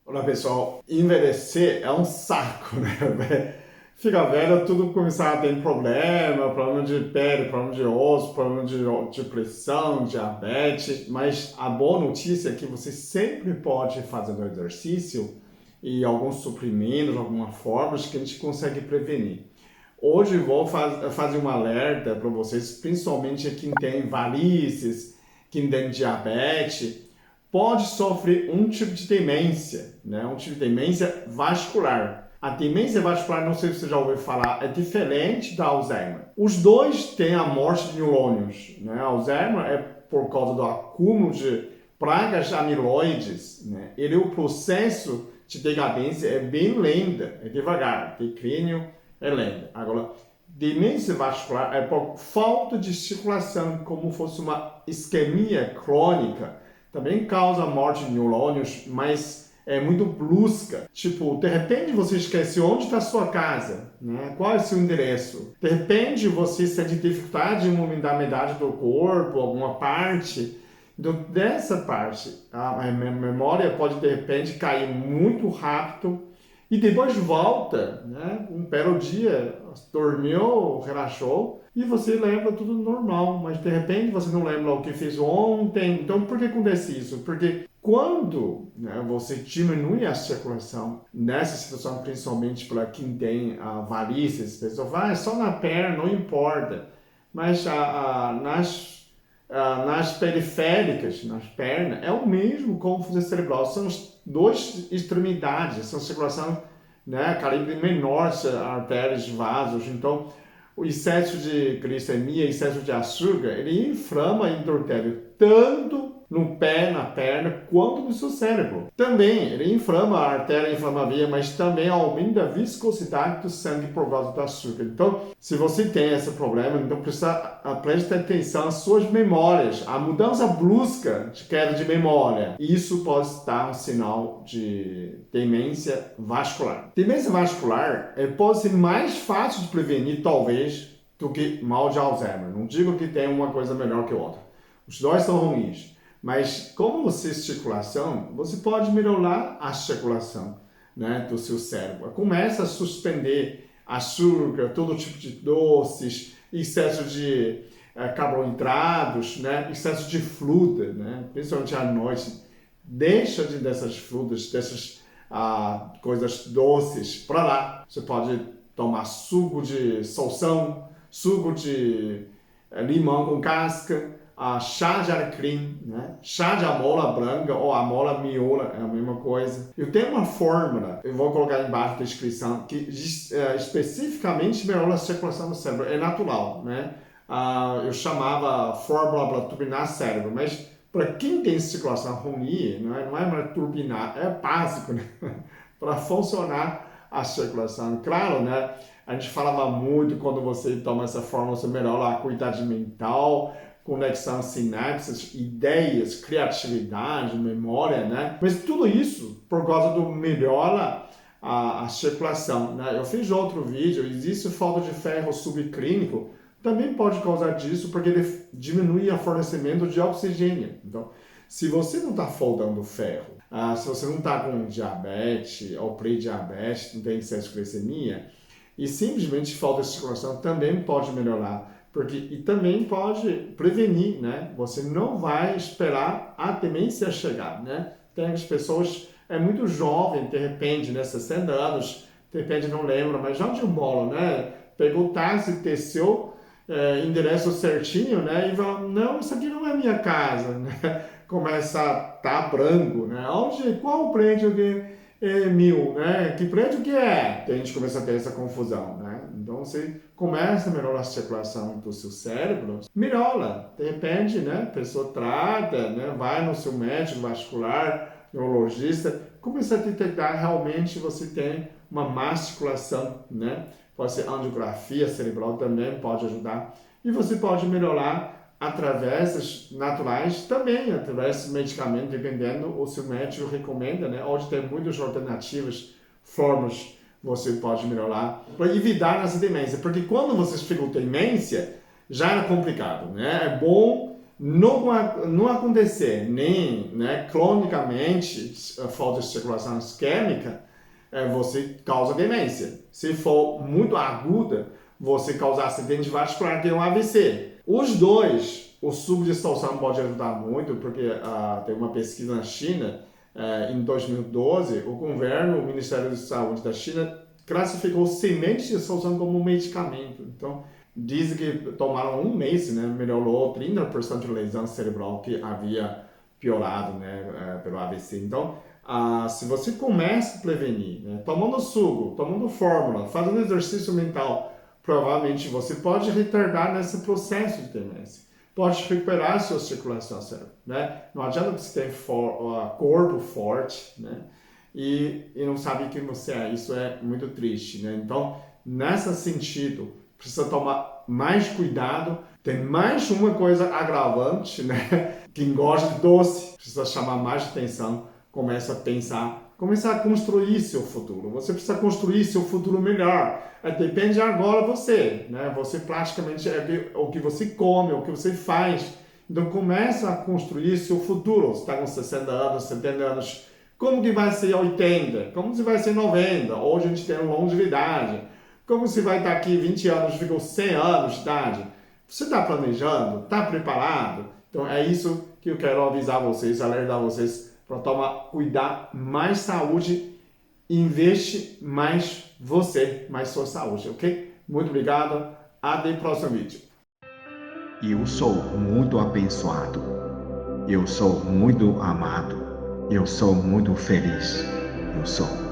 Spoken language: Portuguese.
Olá pessoal, envelhecer é um saco, né? Fica velho, tudo começar a ter problema de pele, problema de osso, problema de pressão, diabetes, mas a boa notícia é que você sempre pode fazer o exercício e alguns suprimentos, algumas formas que a gente consegue prevenir. Hoje vou fazer um alerta para vocês, principalmente quem tem varizes, quem tem diabetes, pode sofrer um tipo de demência, né? Um tipo de demência vascular. A demência vascular, não sei se você já ouviu falar, é diferente da Alzheimer. Os dois têm a morte de neurônios, né? Alzheimer é por causa do acúmulo de pragas amiloides, né? O processo de decadência é bem lento, é devagar, declínio é lento. Agora, demência vascular é por falta de circulação, como fosse uma isquemia crônica. Também causa morte de neurônios, mas é muito brusca. Tipo, de repente você esquece onde está a sua casa, né? Qual é o seu endereço. De repente você sente dificuldade em movimentar do corpo, alguma parte. Então, dessa parte, a memória pode de repente cair muito rápido e depois volta, né? Um belo dia, dormiu, relaxou e você lembra tudo normal, mas de repente você não lembra o que fez ontem. Então, por que acontece isso? Porque quando, né, você diminui a circulação, nessa situação, principalmente para quem tem varizes, a pessoa vai só na perna, não importa. Mas nas periféricas, nas pernas, é o mesmo confusão cerebral. São as duas extremidades, são circulação, né, calibre menor, artérias, vasos. Então, o excesso de glicemia, excesso de açúcar, ele inflama o endotélio tanto no pé, na perna, quanto no seu cérebro. Também, ele inflama a artéria inflamatória, mas também aumenta a viscosidade do sangue por causa do açúcar. Então, se você tem esse problema, então precisa prestar atenção às suas memórias, a mudança brusca de queda de memória. Isso pode estar um sinal de demência vascular. Demência vascular pode ser mais fácil de prevenir, talvez, do que mal de Alzheimer. Não digo que tem uma coisa melhor que outra. Os dois são ruins. Mas como você circulação, você pode melhorar a circulação, né, do seu cérebro. Começa a suspender açúcar, todo tipo de doces, excesso de carboidratos, né, excesso de fruta, né, principalmente à noite. Deixa dessas frutas, dessas coisas doces para lá. Você pode tomar suco de salsão, suco de limão com casca, chá de alecrim, né? Chá de amôla branca ou amôla miola, é a mesma coisa. Eu tenho uma fórmula, eu vou colocar embaixo na descrição, que especificamente melhora a circulação do cérebro, é natural, né? Eu chamava fórmula para turbinar cérebro, mas para quem tem circulação ruim, não é para turbinar, é básico, né? Para funcionar a circulação. Claro, né? A gente falava muito quando você toma essa fórmula, você melhora a acuidade mental, conexão, sinapses, ideias, criatividade, memória, né? Mas tudo isso por causa do melhora a circulação, né? Eu fiz outro vídeo, existe falta de ferro subclínico, também pode causar disso porque ele diminui o fornecimento de oxigênio. Então, se você não está faltando ferro, se você não está com diabetes ou pré-diabetes, não tem excesso de glicemia, e simplesmente falta de circulação também pode melhorar. E também pode prevenir, né? Você não vai esperar a demência chegar, né? Tem as pessoas, é muito jovem, de repente, né? 60 anos, de repente não lembra, mas já de um bolo, né? Pegou o táxi, desceu, endereço certinho, né? E fala, não, isso aqui não é minha casa, né? Começa a estar branco, né? Qual o prédio que é mil, né? Que prédio que é? E a gente começa a ter essa confusão, né? Então você começa a melhorar a circulação do seu cérebro, melhora, de repente, né? A pessoa trata, né? Vai no seu médico vascular, neurologista, começa a detectar realmente você tem uma má circulação, né? Pode ser angiografia cerebral também pode ajudar e você pode melhorar através naturais, também através de medicamentos, dependendo o seu médico recomenda, né? Hoje tem muitas alternativas, formas você pode melhorar para evitar essa demência, porque quando você ficou demência, já era complicado, né? É bom não acontecer nem, né, cronicamente falta de circulação isquêmica, você causa demência. Se for muito aguda, você causa acidente vascular, que é um AVC. Os dois, o subdistensão pode ajudar muito, porque tem uma pesquisa na China, em 2012, o governo, o Ministério da Saúde da China, classificou semente de distensão como um medicamento. Então, dizem que tomaram um mês, né, melhorou 30% de lesão cerebral que havia piorado, né, pelo AVC. Então, se você começa a prevenir, né, tomando suco, tomando fórmula, fazendo exercício mental, provavelmente você pode retardar nesse processo de demência. Pode recuperar a sua circulação cerebral, né? Não adianta você ter corpo forte, né? E não sabe quem você é. Isso é muito triste, né? Então, nesse sentido, precisa tomar mais cuidado. Tem mais uma coisa agravante, né? Quem gosta de doce precisa chamar mais atenção. Começa a pensar, começar a construir seu futuro. Você precisa construir seu futuro melhor. Depende agora de você, né? Você praticamente é o que você come, o que você faz. Então começa a construir seu futuro. Você está com 60 anos, 70 anos. Como que vai ser 80? Como que vai ser 90? Hoje a gente tem longevidade. Como você vai estar aqui 20 anos, ficou 100 anos de idade? Você está planejando? Está preparado? Então é isso que eu quero avisar vocês, alertar vocês para cuidar mais saúde, investe mais você, mais sua saúde, ok? Muito obrigado, até o próximo vídeo. Eu sou muito abençoado, eu sou muito amado, eu sou muito feliz, eu sou.